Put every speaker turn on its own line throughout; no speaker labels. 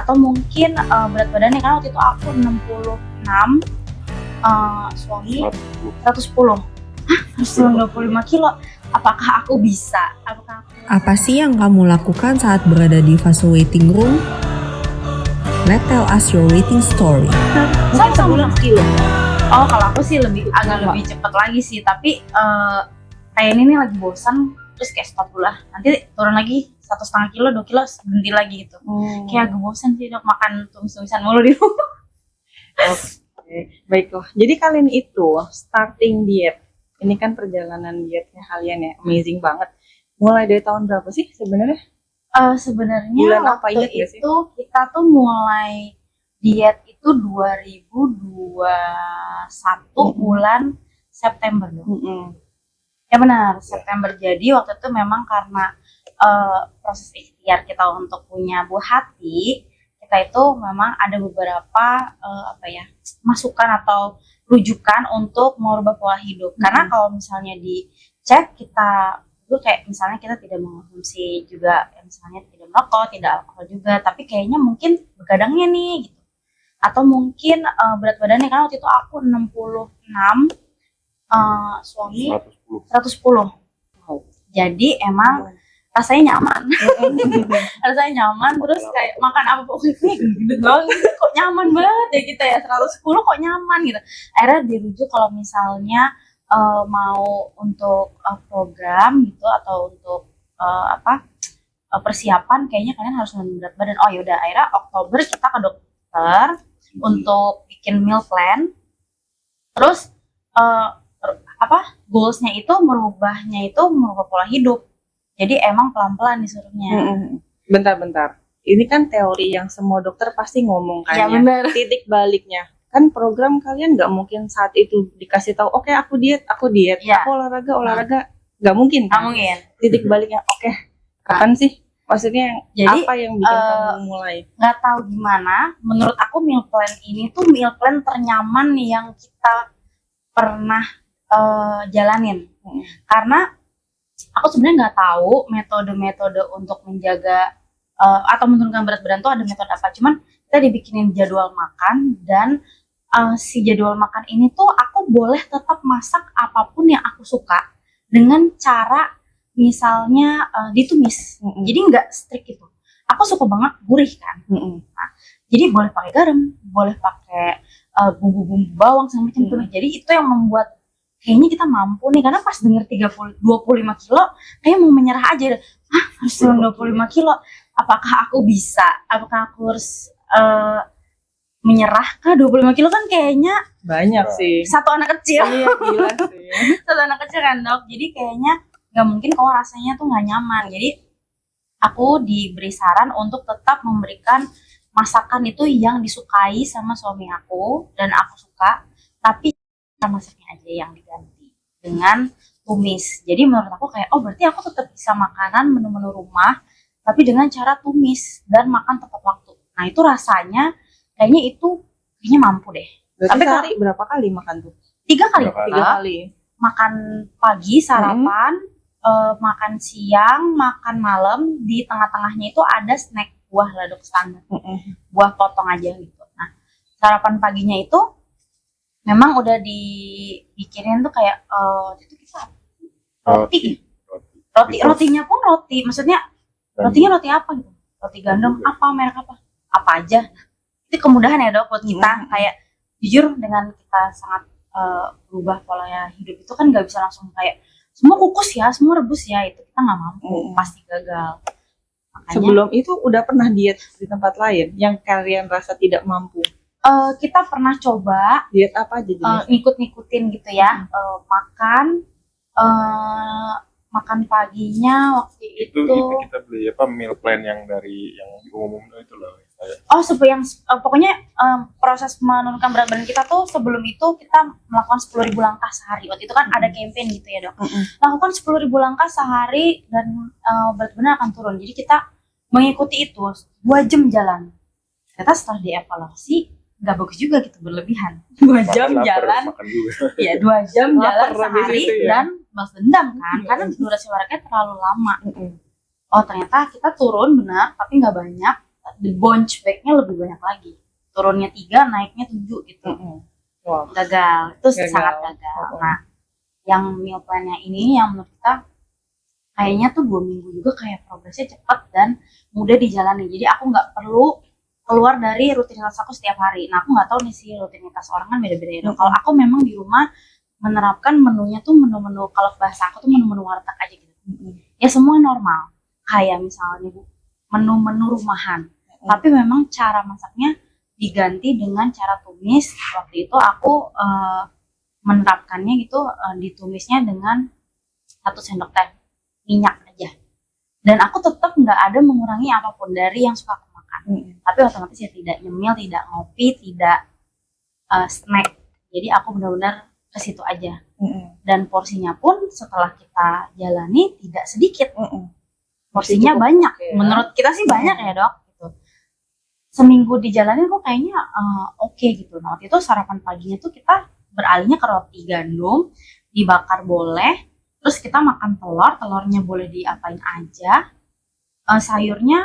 Atau mungkin berat badannya, karena waktu itu aku 66, suami 110. Hah? 125 kilo? Apakah aku bisa?
Apa sih yang kamu lakukan saat berada di fase waiting room? Let's tell us your waiting story.
Mungkin sebulan kilo. Oh, kalau aku sih agak lebih cepat lagi sih, tapi kayak ini nih lagi bosan, terus kayak stop dulu lah. Nanti turun lagi 1,5 kilo, 2 kilo, berhenti lagi gitu. Kayak agak bosan sih dok, makan tumis-tumisan mulu di rumah.
Oke, baiklah. Jadi kalian itu starting diet. Ini kan perjalanan dietnya kalian ya, amazing banget. Mulai dari tahun berapa sih sebenarnya?
Sebenarnya
Bulan apa
waktu
ingat gak sih?
itu kita tuh mulai diet itu 2021 bulan September dong. Ya benar, September. Jadi waktu itu memang karena proses ikhtiar kita untuk punya buah hati, kita itu memang ada beberapa masukan atau rujukan untuk merubah pola hidup. Karena kalau misalnya dicek kita itu kayak misalnya kita tidak mengkonsumsi juga, misalnya tidak merokok, tidak alkohol juga, tapi kayaknya mungkin begadangnya nih gitu. Atau mungkin berat badannya, karena waktu itu aku 66, suami 110. Jadi emang rasanya nyaman. Rasanya nyaman, terus kayak makan apa pokoknya gitu doang, kok nyaman banget ya kita ya, 110 kok nyaman gitu. Akhirnya dirujuk kalau misalnya mau untuk program gitu atau untuk persiapan, kayaknya kalian harus menurunkan berat badan. Oh yaudah, akhirnya Oktober kita ke dokter untuk bikin meal plan. Terus goalsnya itu merubah pola hidup. Jadi emang pelan-pelan disuruhnya.
Bentar. Ini kan teori yang semua dokter pasti ngomong kan
Ya, bener.
Titik baliknya. Kan program kalian nggak mungkin saat itu dikasih tahu, oke, aku diet,
Ya.
aku olahraga, nggak mungkin
Nggak
kan?
mungkin.
Titik baliknya, oke, kapan sih? Maksudnya
Jadi,
apa yang bikin kamu mulai?
Nggak tahu gimana, menurut aku meal plan ini tuh meal plan ternyaman yang kita pernah jalanin. Karena aku sebenarnya nggak tahu metode-metode untuk menjaga atau menurunkan berat badan tuh ada metode apa. Cuman kita dibikinin jadwal makan, dan si jadwal makan ini tuh aku boleh tetap masak apapun yang aku suka dengan cara misalnya ditumis. Jadi nggak strict gitu. Aku suka banget gurih kan. Nah, jadi boleh pakai garam, boleh pakai bumbu-bumbu bawang sama macam tuh. Jadi itu yang membuat kayaknya kita mampu nih, karena pas denger 25 kilo kayak mau menyerah aja. Harus turun 25 kilo, apakah aku bisa? Apakah aku harus menyerah kah? 25 kilo kan kayaknya
Banyak sih.
satu anak kecil.
Iya, gila sih.
Satu anak kecil kan dok, jadi kayaknya gak mungkin kalau rasanya tuh gak nyaman. Jadi aku diberi saran untuk tetap memberikan masakan itu yang disukai sama suami aku dan aku suka, tapi masaknya aja yang diganti dengan tumis. Jadi menurut aku kayak, oh berarti aku tetap bisa makanan menu-menu rumah, tapi dengan cara tumis dan makan tepat waktu. Nah itu rasanya kayaknya mampu deh.
Berarti
Tapi
sehari berapa kali makan tuh?
3 kali.
3 kali.
Makan pagi sarapan, makan siang, makan malam, di tengah-tengahnya itu ada snack buah lah dok, standar. Buah potong aja gitu. Nah sarapan paginya itu memang udah dibikinin tuh kayak itu kita rotinya pun roti, maksudnya rotinya roti apa gitu, roti gandum apa, merek apa aja. Itu kemudahan ya dok buat kita. Kayak jujur dengan kita sangat berubah pola hidup itu kan nggak bisa langsung kayak semua kukus ya, semua rebus ya, itu kita nggak mampu, pasti gagal. Makanya,
sebelum itu udah pernah diet di tempat lain yang kalian rasa tidak mampu?
kita pernah coba
Diet apa aja jenis?
ngikut-ngikutin gitu ya. Makan paginya waktu itu
kita beli meal plan yang dari yang umum itu loh.
Pokoknya proses menurunkan berat badan kita tuh sebelum itu kita melakukan 10.000 langkah sehari. Waktu itu kan ada campaign gitu ya dok. Lakukan 10.000 langkah sehari dan berat badan akan turun. Jadi kita mengikuti itu 2 jam jalan. Ternyata setelah dievaluasi nggak bagus juga gitu, berlebihan. 2 jam jalan, ya 2 jam jalan sehari ya. Dan balas dendam kan, karena durasi olahraganya terlalu lama. Oh ternyata kita turun benar, tapi nggak banyak. the bounce back-nya lebih banyak lagi. Turunnya 3, naiknya 7 gitu.
Wow.
Gagal, itu
Gagal.
sangat gagal. Nah, yang meal plan-nya ini yang menurut kita kayaknya tuh 2 minggu juga kayak progresnya cepat dan mudah dijalani. Jadi aku nggak perlu keluar dari rutinitas aku setiap hari. Nah, aku nggak tahu nih sih rutinitas orang kan beda-beda ya. Kalau aku memang di rumah menerapkan menunya tuh menu-menu, kalau bahasa aku tuh menu-menu warteg aja gitu. Ya semua normal. Kayak misalnya menu-menu rumahan. Tapi memang cara masaknya diganti dengan cara tumis. Waktu itu aku menerapkannya gitu, ditumisnya dengan 1 sendok teh minyak aja. Dan aku tetap nggak ada mengurangi apapun dari yang suka aku makan. Tapi otomatis ya tidak nyemil, tidak ngopi, tidak snack. Jadi aku benar-benar ke situ aja. Dan porsinya pun setelah kita jalani tidak sedikit. Porsinya banyak.
ya.
Menurut kita sih banyak ya dok. Gitu. Seminggu dijalanin kok kayaknya oke gitu. Nah waktu itu sarapan paginya tuh kita beralihnya ke roti gandum, dibakar boleh. Terus kita makan telurnya boleh diapain aja. Sayurnya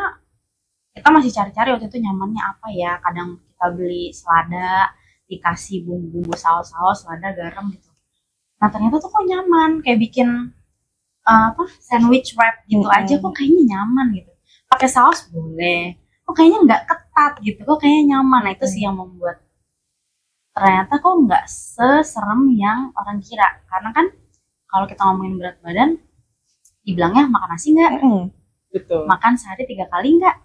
kita masih cari-cari waktu itu nyamannya apa ya. Kadang kita beli selada, dikasih bumbu-bumbu saus-saus, selada, garam gitu. Nah ternyata tuh kok nyaman, kayak bikin sandwich wrap gitu aja kok kayaknya nyaman gitu. Pakai saus boleh, kok kayaknya nggak ketat gitu, kok kayaknya nyaman. Nah itu sih yang membuat ternyata kok nggak seserem yang orang kira. Karena kan kalau kita ngomongin berat badan, dibilangnya makan nasi nggak,
Betul.
makan sehari 3 kali nggak,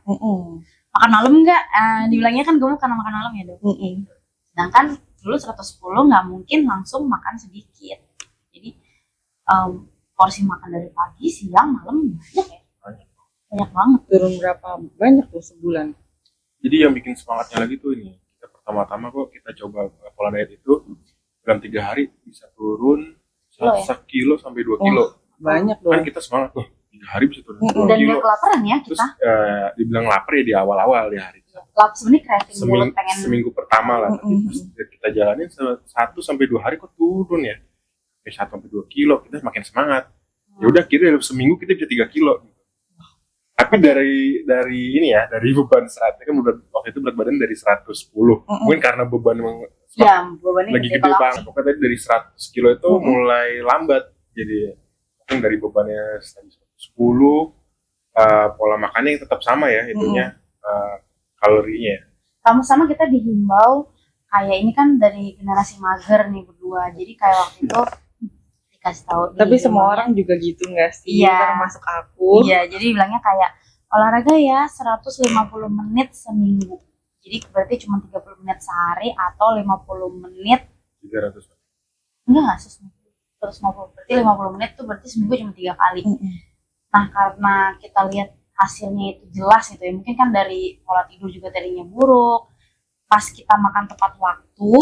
makan malam nggak, dibilangnya kan gemuk karena makan malam ya dok. Sedangkan dulu 110 nggak mungkin langsung makan sedikit. Jadi porsi makan dari pagi, siang, malam banyak ya. Banyak banget.
Turun berapa banyak tuh sebulan?
Jadi yang bikin semangatnya lagi tuh ini, kita pertama-tama kok kita coba pola diet itu dalam 3 hari bisa turun
Kilo ya?
1 kilo sampai 2 kilo.
Banyak
Kan
dong.
kita semangat tuh 3 hari bisa turun 2
Dan
kilo.
gak kelaparan ya
Terus
kita.
dibilang lapar ya di awal-awal di hari
Sebenarnya craving mulut pengen.
seminggu pertama lah. Tapi pas kita jalanin 1 sampai 2 hari kok turun ya. Sampai 1 sampai 2 kilo kita makin semangat. Ya udah kira dalam seminggu kita bisa 3 kilo. Tapi dari ini ya, dari beban kan waktu itu berat badan dari 110. Mungkin karena beban emang
Ya, bebannya
lagi gede banget. Pokoknya tadi dari 100 kilo itu mulai lambat. Jadi mungkin dari bebannya 110, pola makannya tetap sama ya itunya, kalorinya.
Sama-sama kita dihimbau kayak ini kan dari generasi mager nih berdua. Jadi kayak waktu itu dikasih tahu.
Tapi semua orang juga gitu nggak sih?
Iya.
Termasuk aku.
Iya, jadi bilangnya kayak olahraga ya 150 menit seminggu. Jadi berarti cuma 30 menit sehari atau 50 menit.
300.
Enggak, 150. Berarti 50 menit tuh berarti seminggu cuma 3 kali. Nah, karena kita lihat hasilnya itu jelas gitu ya. Mungkin kan dari pola tidur juga tadinya buruk. Pas kita makan tepat waktu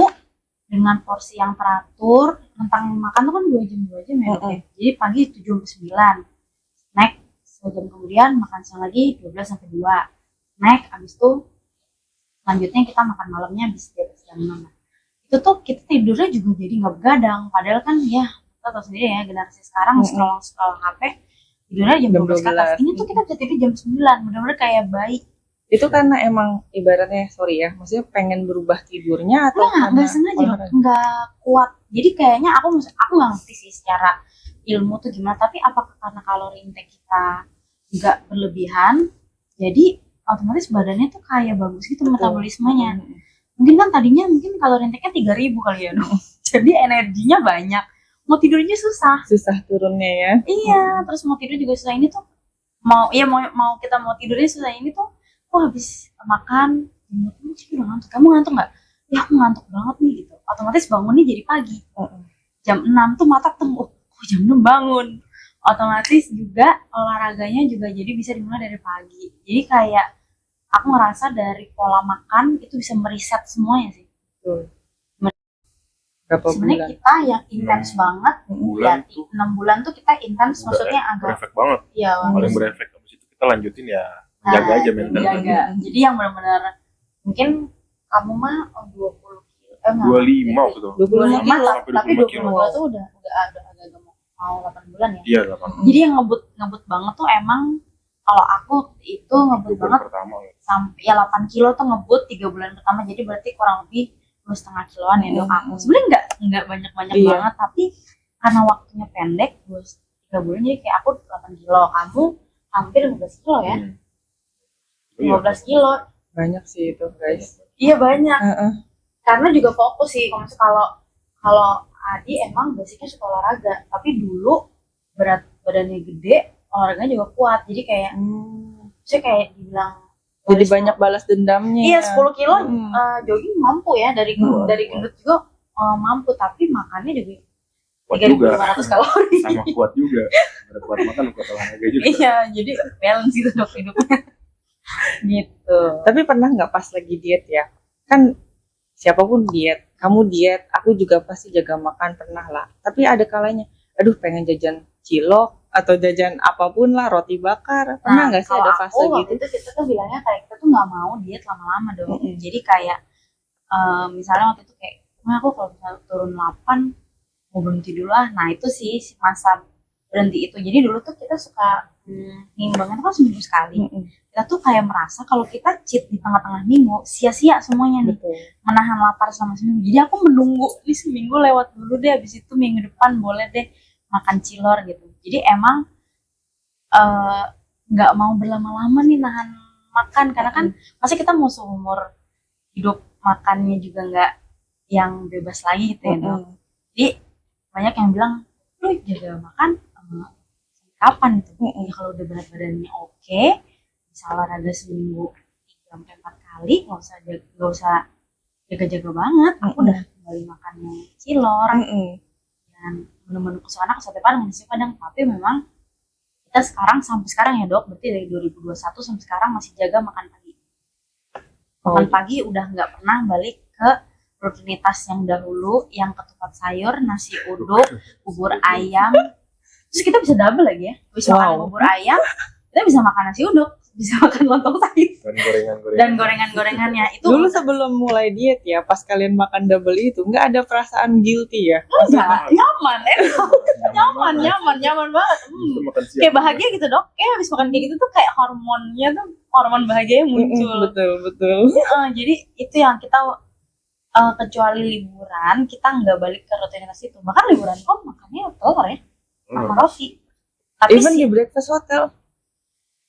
dengan porsi yang teratur, tentang makan tuh kan 2 jam ya. Jadi pagi 7 sampai 9. Naik 1 jam kemudian makan siang lagi 12 sampai 2. Naik habis itu selanjutnya kita makan malamnya habis di atas jam 6. Itu tuh kita tidurnya juga jadi nggak begadang. Padahal kan ya kita tahu sendiri ya generasi sekarang scroll HP tidurnya jam 12 ke atas. Ini tuh kita bisa tidur jam 9. Bener-bener kayak bayi.
Itu karena emang ibaratnya sorry ya, maksudnya pengen berubah tidurnya atau
Nggak sengaja, nggak kuat. Jadi kayaknya aku nggak ngerti sih secara ilmu tuh gimana. Tapi apakah karena kalori intake kita nggak berlebihan, jadi otomatis badannya tuh kayak bagus gitu metabolismenya. Mungkin kan tadinya kalori intake-nya 3.000 kali ya dong. Jadi energinya banyak. Mau tidurnya susah.
Susah turunnya ya.
Iya, terus mau tidur juga susah. Ini tuh mau kita mau tidurnya susah. Ini tuh habis makan udah ngantuk. Kamu ngantuk nggak? Ya aku ngantuk banget nih gitu. Otomatis bangunnya jadi pagi. Jam 6 tuh mata temu. Jam 6 bangun. Otomatis juga olahraganya juga jadi bisa dimulai dari pagi. Jadi kayak aku ngerasa dari pola makan itu bisa meriset semuanya sih.
Berapa
Sebenarnya
bulan?
kita yang intens banget
Bulan
ya,
tuh
6 bulan tuh kita intens, maksudnya agak
berefek banget.
ya
Paling berefek. Habis itu kita lanjutin ya jaga aja mental.
jaga. Jadi yang benar-benar mungkin kamu mah 20 kilo
25 waktu itu.
25 kilo.
Sampai
tapi
25
25
kilo.
kilo tuh udah agak mau 8 bulan ya.
Iya 8.
Jadi yang ngebut banget tuh emang Kalau aku waktu itu ngebut
Itu baru
banget
pertama ya.
sampai ya 8 kilo tuh ngebut 3 bulan pertama, jadi berarti kurang lebih 2,5 kiloan ya dok aku. Sebenarnya nggak banyak-banyak
Iya.
banget, tapi karena waktunya pendek 3 bulan jadi kayak aku 8 kilo, kamu hampir 15 kilo ya,
Hmm. Iya.
15 kilo.
Banyak sih itu guys.
Iya banyak,
Heeh.
karena juga fokus sih. Kalau kalau Adi emang basicnya suka olahraga, tapi dulu berat badannya gede, olahraganya juga kuat, jadi kayak saya kayak dibilang
Jadi banyak balas dendamnya.
iya 10 kilo
Hmm.
jogging mampu ya, dari
Hmm.
gendut juga mampu, tapi makannya juga
Kuat juga.
3.500 kalori.
Sama kuat juga. Ada kuat makan, kuat olahraga juga.
Iya, jadi balance gitu dok hidupnya. Gitu.
Tapi pernah nggak pas lagi diet ya? Kan siapapun diet, kamu diet, aku juga pasti jaga makan, pernah lah. Tapi ada kalanya, aduh pengen jajan cilok atau jajan apapun lah, roti bakar. Pernah nggak sih
kalau
ada fase
aku,
gitu?
waktu itu kita tuh bilangnya kayak kita tuh nggak mau diet lama-lama dong. Jadi kayak misalnya waktu itu kayak, aku kalau misalnya turun 8 mau berhenti dulu lah. Nah itu sih masa berhenti itu. Jadi dulu tuh kita suka nimbangan kan seminggu sekali. Kita tuh kayak merasa kalau kita cheat di tengah-tengah minggu sia-sia semuanya nih,
Betul.
menahan lapar selama seminggu. Jadi aku menunggu ini seminggu lewat dulu deh, habis itu minggu depan boleh deh makan cilor gitu. Jadi emang nggak mau berlama-lama nih nahan makan, karena kan masa kita mau seumur hidup makannya juga nggak yang bebas lagi gitu ya dok. Jadi banyak yang bilang lu jaga makan kapan itu? Ya kalau udah berat badannya oke, bisa olahraga seminggu 3-4 kali, nggak usah jaga-jaga banget. Aku udah kembali makannya cilor dan menu-menu kesukaan aku, sate padang, nasi padang. Tapi memang kita sampai sekarang ya dok, berarti dari 2021 sampai sekarang masih jaga makan pagi. Makan pagi udah nggak pernah balik ke rutinitas yang dahulu, yang ketupat sayur, nasi uduk, bubur ayam. Terus kita bisa double lagi ya, bisa makan bubur ayam, kita bisa makan nasi uduk, bisa makan lontong sayur dan gorengan-gorengannya itu.
Dulu sebelum mulai diet ya, pas kalian makan double itu, nggak ada perasaan guilty ya?
enggak, nyaman, nyaman banget. Kayak bahagia gitu dok, kayak habis makan kayak gitu tuh kayak hormonnya tuh, hormon bahagianya muncul.
Betul.
Jadi itu yang kita kecuali liburan kita nggak balik ke rutinitas itu. Bahkan liburan kok makannya telur ya, makan roti. Tapi
Even
sih,
di breakfast hotel.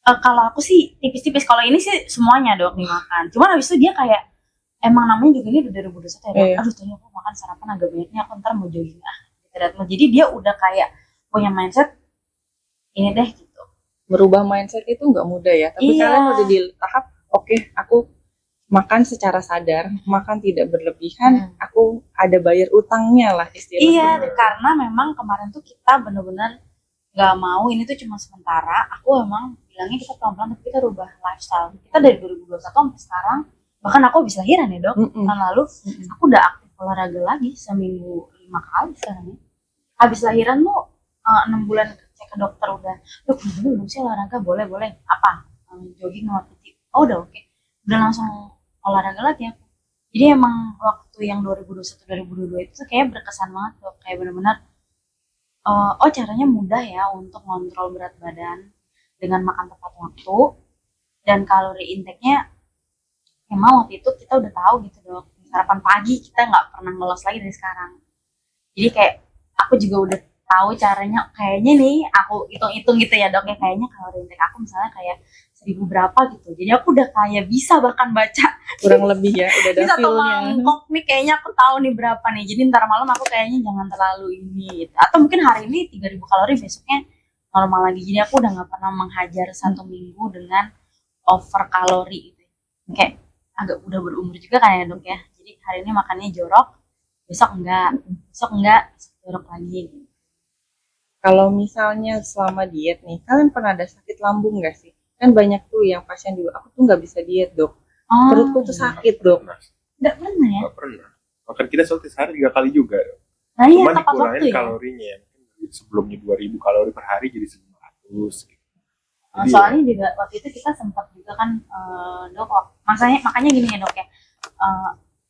kalau aku sih tipis-tipis. Kalau ini sih semuanya dok dimakan. Cuman habis itu dia kayak emang namanya juga ini udah 2021 ya. Aduh tadi aku makan sarapan agak banyaknya, aku ntar mau jogging gitu. Jadi dia udah kayak punya mindset ini deh gitu.
Merubah mindset itu nggak mudah ya. Tapi kalian udah di tahap oke, aku makan secara sadar, makan tidak berlebihan, aku ada bayar utangnya lah istilahnya.
Iya, karena memang kemarin tuh kita bener-bener nggak mau ini tuh cuma sementara. Aku emang bilangnya kita pelan-pelan, tapi kita rubah lifestyle. Kita dari 2021 sampai sekarang, bahkan aku habis lahiran ya dok, tahun lalu aku udah aktif olahraga lagi seminggu 5 kali sekarang ya. Habis lahiran tuh 6 bulan cek ke dokter, udah dok belum sih olahraga, boleh apa jogging sama PT. Oh udah oke. Udah langsung olahraga lagi aku. Jadi emang waktu yang 2021-2022 itu tuh kayak berkesan banget dok, kayak bener-bener caranya mudah ya untuk ngontrol berat badan dengan makan tepat waktu dan kalori intake-nya. Emang waktu itu kita udah tahu gitu dok, sarapan pagi kita nggak pernah ngelos lagi dari sekarang. Jadi kayak aku juga udah tahu caranya, kayaknya nih aku hitung-hitung gitu ya dok ya, kayaknya kalori intake aku misalnya kayak 1000 berapa gitu. Jadi aku udah kayak bisa bahkan baca
Kurang lebih ya, udah ada
di satu
feel-nya.
mangkok nih kayaknya aku tahu nih berapa nih. Jadi ntar malam aku kayaknya jangan terlalu ini gitu. Atau mungkin hari ini 3000 kalori, besoknya normal lagi. Jadi aku udah nggak pernah menghajar 1 minggu dengan over kalori gitu. Kayak agak udah berumur juga kan ya dok ya. Jadi hari ini makannya jorok, besok enggak jorok lagi gitu.
Kalau misalnya selama diet nih, kalian pernah ada sakit lambung nggak sih? Kan banyak tuh yang pasien juga, aku tuh nggak bisa diet dok, perutku tuh sakit dok.
Nggak pernah ya?
Nggak pernah. Makan kita sehari 3 kali juga.
Nah iya,
Cuma
tepat waktu
dikurangin
ya.
kalorinya. Sebelumnya 2000 kalori per hari jadi 1500 gitu.
Soalnya juga waktu itu kita sempat juga kan dok, makanya gini ya dok ya,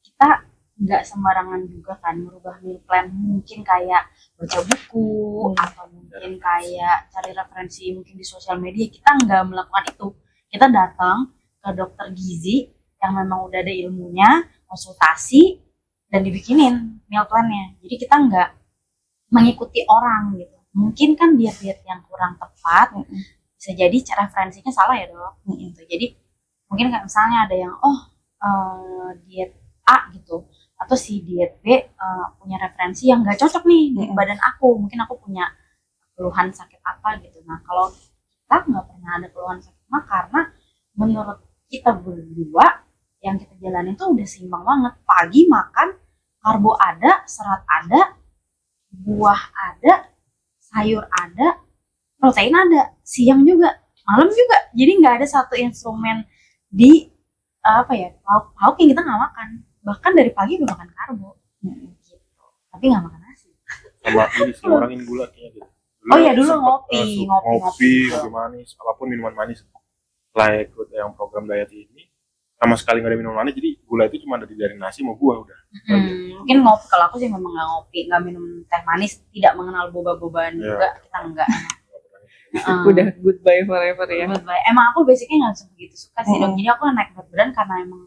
kita nggak sembarangan juga kan merubah meal plan, mungkin kayak baca buku atau mungkin kayak cari referensi mungkin di sosial media. Kita nggak melakukan itu, kita datang ke dokter gizi yang memang udah ada ilmunya, konsultasi dan dibikinin meal plan-nya. Jadi kita nggak mengikuti orang gitu, mungkin kan diet-diet yang kurang tepat, bisa jadi cara referensinya salah ya dok gitu. Jadi mungkin kayak misalnya ada yang diet A gitu, atau si diet B punya referensi yang nggak cocok nih di badan aku, mungkin aku punya keluhan sakit apa gitu. Nah kalau kita nggak pernah ada keluhan sakit mah karena menurut kita berdua yang kita jalanin tuh udah seimbang banget. Pagi makan karbo ada, serat ada, buah ada, sayur ada, protein ada, siang juga, malam juga. Jadi nggak ada satu instrumen di lauk yang kita nggak makan. Bahkan dari pagi gue makan karbo gitu, tapi nggak makan nasi.
Sama ini sih ngurangin gula kayaknya gitu.
Oh iya, dulu
sempet,
ngopi
kopi manis, apapun minuman manis. Setelah ikut yang program diet ini, sama sekali nggak ada minuman manis, jadi gula itu cuma ada dari nasi mau buah udah.
Mungkin ngopi, kalau aku sih memang nggak ngopi, nggak minum teh manis, tidak mengenal boba-bobaan juga, kita enggak.
Udah goodbye forever ya.
Emang aku basicnya nggak begitu suka sih dok. Jadi aku naik berat badan karena emang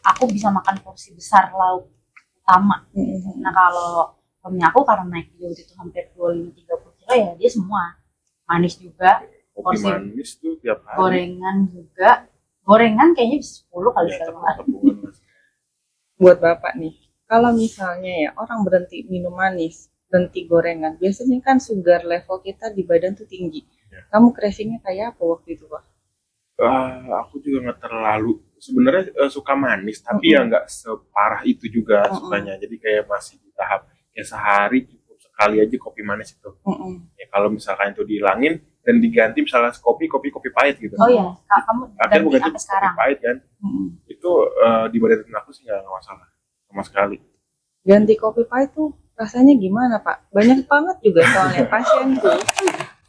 aku bisa makan porsi besar lauk utama. Nah kalau suaminya aku karena naik juga itu hampir 25-30 kilo ya, dia semua manis juga,
Kopi
porsi
manis tuh tiap hari.
gorengan juga, gorengan kayaknya bisa 10 kali
Ya,
sekali.
tepung-tepungan.
Buat Bapak nih, kalau misalnya ya orang berhenti minum manis, berhenti gorengan, biasanya kan sugar level kita di badan tuh tinggi.
Ya.
Kamu cravingnya kayak apa waktu itu, Pak?
Aku juga nggak terlalu sebenarnya suka manis, tapi ya nggak separah itu juga sukanya. Jadi kayak masih di tahap ya sehari cukup sekali aja kopi manis itu. Ya kalau misalkan itu dihilangin dan diganti misalnya kopi pahit gitu.
Oh iya, kamu
Akhirnya bukan
ganti
kopi
apa sekarang?
pahit kan? Itu di badan aku sih nggak masalah sama sekali.
Ganti kopi pahit tuh rasanya gimana, Pak? Banyak banget juga soalnya pasienku.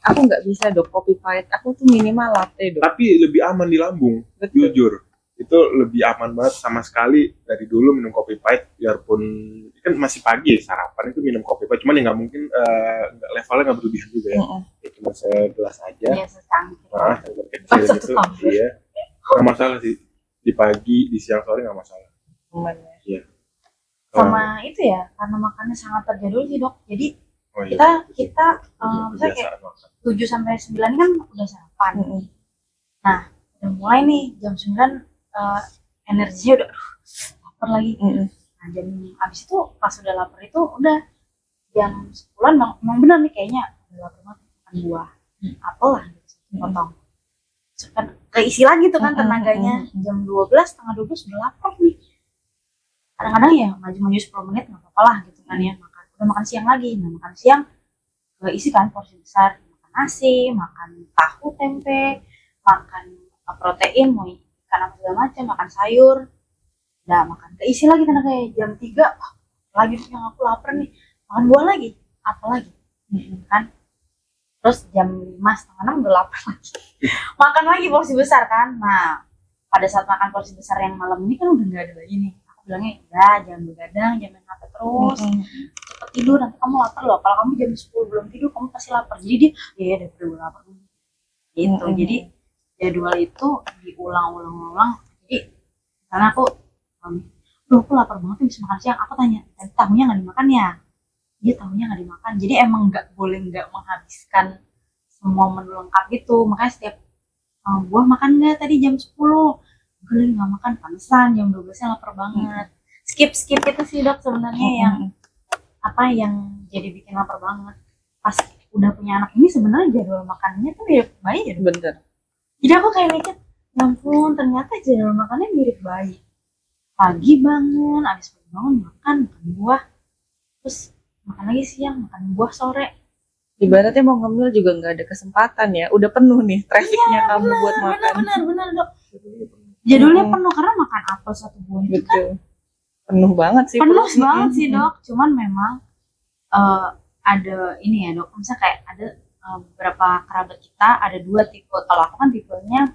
Aku nggak bisa dok kopi pahit, aku tuh minimal latte dok.
Tapi lebih aman di lambung, jujur. Itu lebih aman banget sama sekali. Dari dulu minum kopi pahit, biarpun kan masih pagi ya, sarapan itu minum kopi pahit. Cuman ya nggak mungkin levelnya nggak berlebihan juga ya. Ya cuma segelas aja.
Iya, secangkir.
Cangkir kecil gitu. Iya. Nggak masalah sih. Di pagi, di siang sore nggak masalah.
Aman ya.
Iya.
Sama itu ya, karena makannya sangat terjadwal sih dok. Jadi
Oh, iya.
kita misalnya kayak
Kebiasaan makan.
7 sampai 9 kan udah sarapan. Nah, udah mulai nih jam 9 energinya udah lapar lagi. Nah, jam abis itu pas udah lapar itu udah jam 10-an memang benar nih kayaknya udah lapar banget, makan buah, apel lah gitu, potong. Terus kan keisi lagi tuh kan tenaganya. Jam 12, setengah 12 udah lapar nih. Kadang-kadang ya maju-maju 10 menit nggak apa-apa lah gitu kan ya, udah makan siang lagi. Nah makan siang isi kan porsi besar, makan nasi, makan tahu tempe, makan protein, mau ikan apa segala macam, makan sayur, udah makan keisi lagi tenaganya. Jam 3 lagi yang aku lapar nih, makan buah lagi, apa lagi kan. Terus jam 5, setengah 6 udah lapar lagi, makan lagi porsi besar kan. Nah pada saat makan porsi besar yang malam ini kan udah nggak ada lagi nih, aku bilangnya udah jangan begadang, jangan main HP terus, cepet tidur, nanti kamu lapar loh. Kalau kamu jam 10 belum tidur kamu pasti lapar. Jadi dia ya daripada gue lapar gitu. Jadi jadwal itu diulang-ulang. Jadi karena aku lapar banget nih, bisa makan siang. Aku tanya, tadi tahunya nggak dimakan ya? Dia tahunya nggak dimakan. Jadi emang nggak boleh nggak menghabiskan semua menu lengkap gitu. Makanya setiap buah makan nggak tadi jam 10? Gue nggak makan, pantesan jam 12-nya lapar banget. Skip itu sih dok sebenarnya yang jadi bikin lapar banget. Pas udah punya anak ini sebenarnya jadwal makannya tuh mirip bayi ya.
Bener.
Jadi aku kayak mikir, ya ampun ternyata jadwal makannya mirip bayi. Pagi bangun, abis pagi bangun makan buah, terus makan lagi siang, makan buah sore.
Ibaratnya mau ngemil juga nggak ada kesempatan ya, udah penuh nih trafficnya kamu buat makan.
Bener dok. Jadwalnya penuh karena makan apel satu buah itu kan
Betul. Penuh banget sih.
penuh banget sih dok. Cuman memang ada ini ya dok, misalnya kayak ada beberapa kerabat kita ada 2 tipe. Kalau aku kan tipenya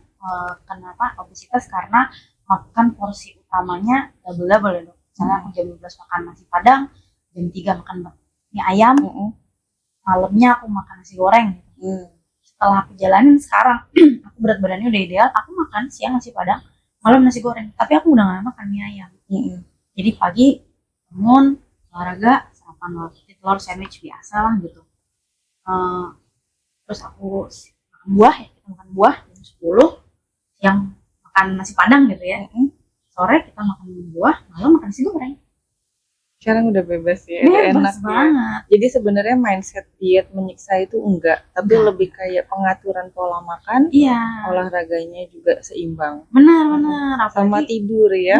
kenapa obesitas karena makan porsi utamanya double ya dok, Misalnya aku jam 12 makan nasi padang, jam 3 makan mie ayam, malamnya aku makan nasi goreng gitu. Setelah aku jalanin sekarang, aku berat badannya udah ideal, aku makan siang nasi padang, malam nasi goreng, tapi aku udah gak makan mie ayam. Jadi pagi bangun, olahraga, sarapan roti telur sandwich biasa lah gitu. Terus aku makan buah ya, kita makan buah jam 10, siang makan nasi padang gitu ya. Sore kita makan buah, malam makan nasi goreng.
Sekarang udah bebas ya, udah enak
Bebas banget.
Jadi sebenarnya mindset diet menyiksa itu enggak, tapi lebih kayak pengaturan pola makan,
Iya,
olahraganya juga seimbang,
benar.
sama
Apalagi
tidur ya.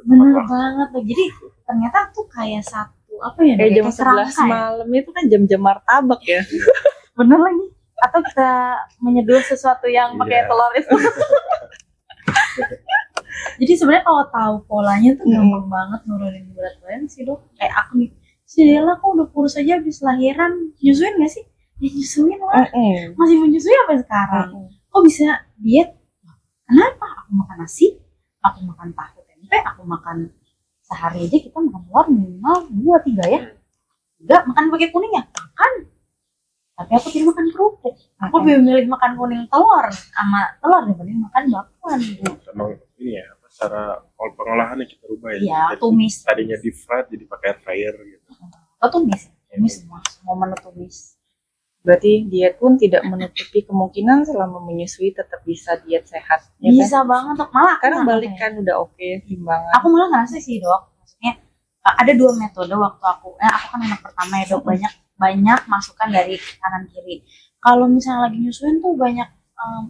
bener banget. Jadi ternyata tuh kayak satu apa ya?
Kayak jam
kayak
11
kerangka ya.
malam itu kan jam-jam martabak ya.
Bener lagi. Atau kita menyeduh sesuatu yang pakai
Iya.
telur itu. Jadi sebenarnya kalau tahu polanya tuh gampang banget nurunin berat badan sih dok. Kayak aku nih, si Dela kok udah kurus aja habis lahiran, nyusuin gak sih? Ya nyusuin lah, masih menyusui sampai sekarang. Kok bisa diet? Kenapa? Aku makan nasi, aku makan tahu tempe, aku makan sehari aja kita makan telur minimal 2-3 ya. Enggak makan pakai kuning ya? Makan. Tapi aku tidak makan kerupuk. Aku lebih memilih makan kuning telur sama telur dibanding makan bakwan.
Emang ini ya, apa, secara pengolahannya kita rubah ya.
Iya,
Jadi
tumis.
tadinya di fried jadi pakai air fryer gitu.
Atau tumis, tumis semua menu tumis.
Berarti diet pun tidak menutupi kemungkinan selama menyusui tetap bisa diet sehat. Ya kan?
Bisa banget dok. Malah
Sekarang
aku
balikan udah oke, timbangan.
aku malah ngerasa sih dok, maksudnya ada 2 metode waktu aku kan anak pertama ya dok, banyak masukan dari kanan kiri. Kalau misalnya lagi nyusuin tuh banyak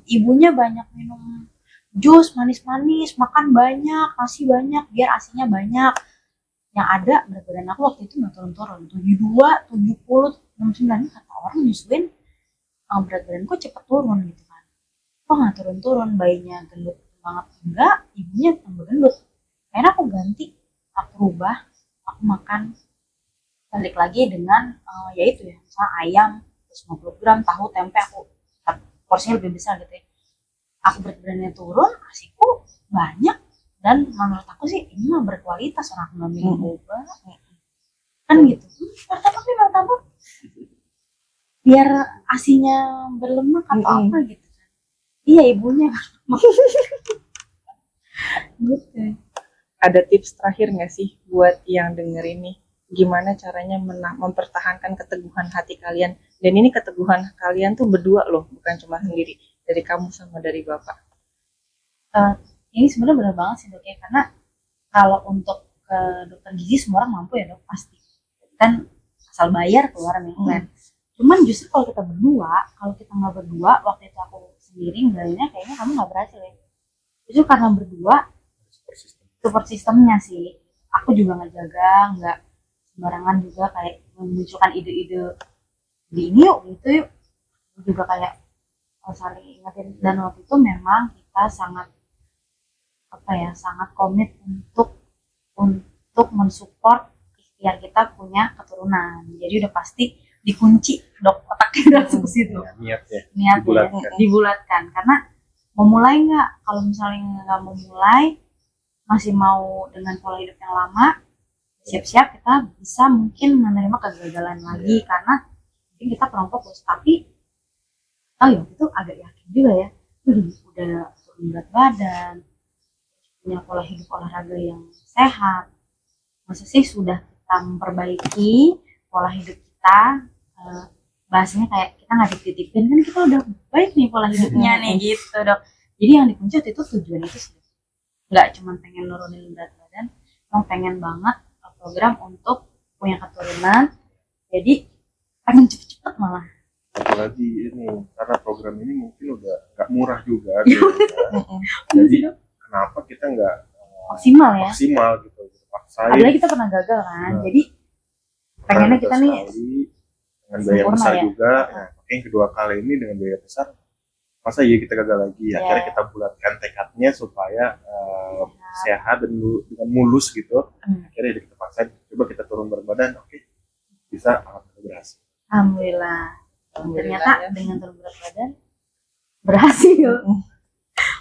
ibunya banyak minum jus manis-manis, makan banyak, nasi banyak biar asinya banyak. Yang ada berat badan aku waktu itu nggak turun-turun, 72, 70, 69. Kata orang nyusuin berat badanku cepet turun gitu kan. Kok nggak turun-turun, bayinya gendut banget enggak, ibunya tambah gendut. Akhirnya aku ganti, aku rubah, aku makan balik lagi dengan yaitu ya, misalnya ayam terus 50 gram, tahu tempe, aku porsinya lebih besar gitu ya. Aku berat badannya turun, asiku banyak, dan menurut aku sih ini mah berkualitas, orang aku nggak minum obat kan gitu. Martabak biar asinya berlemak atau apa gitu kan. Iya ibunya gitu.
Ada tips terakhir nggak sih buat yang denger ini? Gimana caranya mempertahankan keteguhan hati kalian? Dan ini keteguhan kalian tuh berdua loh, bukan cuma sendiri. Dari kamu sama dari bapak.
Ini sebenarnya benar banget sih dok ya, karena kalau untuk ke dokter gizi semua orang mampu ya dok, pasti kan asal bayar keluar nih plan. Cuman justru kalau kita berdua, kalau kita nggak berdua, waktu itu aku sendiri ngelainnya kayaknya kamu nggak berhasil ya. Justru karena berdua support sistemnya sih, aku juga ngejaga, nggak sembarangan juga kayak memunculkan ide-ide di ini yuk gitu yuk, aku juga kayak saling ingetin. Dan waktu itu memang kita sangat sangat komit untuk mensupport ikhtiar kita punya keturunan. Jadi udah pasti dikunci dok otaknya langsung ke situ.
Niatnya
Dibulatkan. Karena mau mulai nggak? Kalau misalnya nggak mau mulai, masih mau dengan pola hidup yang lama, siap-siap kita bisa mungkin menerima kegagalan lagi karena mungkin kita kurang fokus. Tapi itu agak yakin juga ya, udah turun berat badan, punya pola hidup olahraga yang sehat, masa sih sudah kita memperbaiki pola hidup kita, bahasanya kayak kita nggak dititipin kan, kita udah baik nih pola hidupnya nih gitu dok. Jadi yang dikunci itu tujuan itu sih, nggak cuma pengen nurunin berat badan, emang pengen banget program untuk punya keturunan, jadi pengen cepet-cepet malah.
Apalagi ini karena program ini mungkin udah nggak murah juga gitu, jadi kenapa kita nggak maksimal gitu paksain.
Apalagi kita pernah gagal kan, jadi pengennya kita nih
dengan biaya besar ya. Juga nah, makanya kedua kali ini dengan biaya besar, masa iya kita gagal lagi. Akhirnya kita bulatkan tekadnya supaya sehat dan dengan mulus gitu. Akhirnya kita paksain, coba kita turun berat badan, oke, bisa, alhamdulillah berhasil.
Alhamdulillah ternyata ya. Dengan turun berat badan berhasil.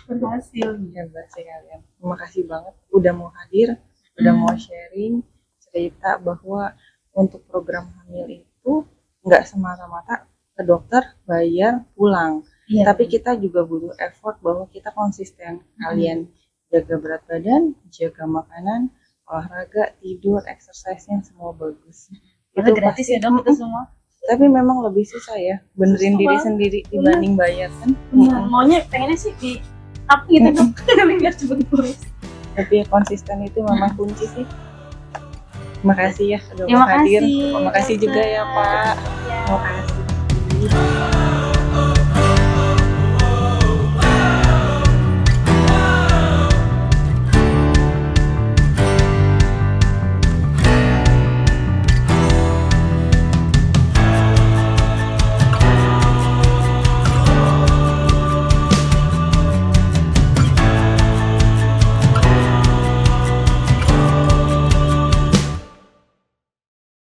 Hebat sih kalian. Terima kasih banget udah mau hadir. udah mau sharing cerita bahwa untuk program hamil itu nggak semata-mata ke dokter bayar pulang,
Iya.
tapi kita juga butuh effort bahwa kita konsisten. Kalian jaga berat badan, jaga makanan, olahraga, tidur, exercise-nya semua bagus.
Itu gratis ya dong itu semua.
Tapi memang lebih susah ya benerin
Susah
diri
banget.
sendiri dibanding bayar kan.
Iya, maunya pengennya sih di apa gitu dong, tapi biar cepet kurus.
Tapi ya konsisten itu memang kunci sih. Makasih ya udah
Terima
mau hadir.
kasih.
Terima kasih juga ya Pak.
Iya.
Terima kasih.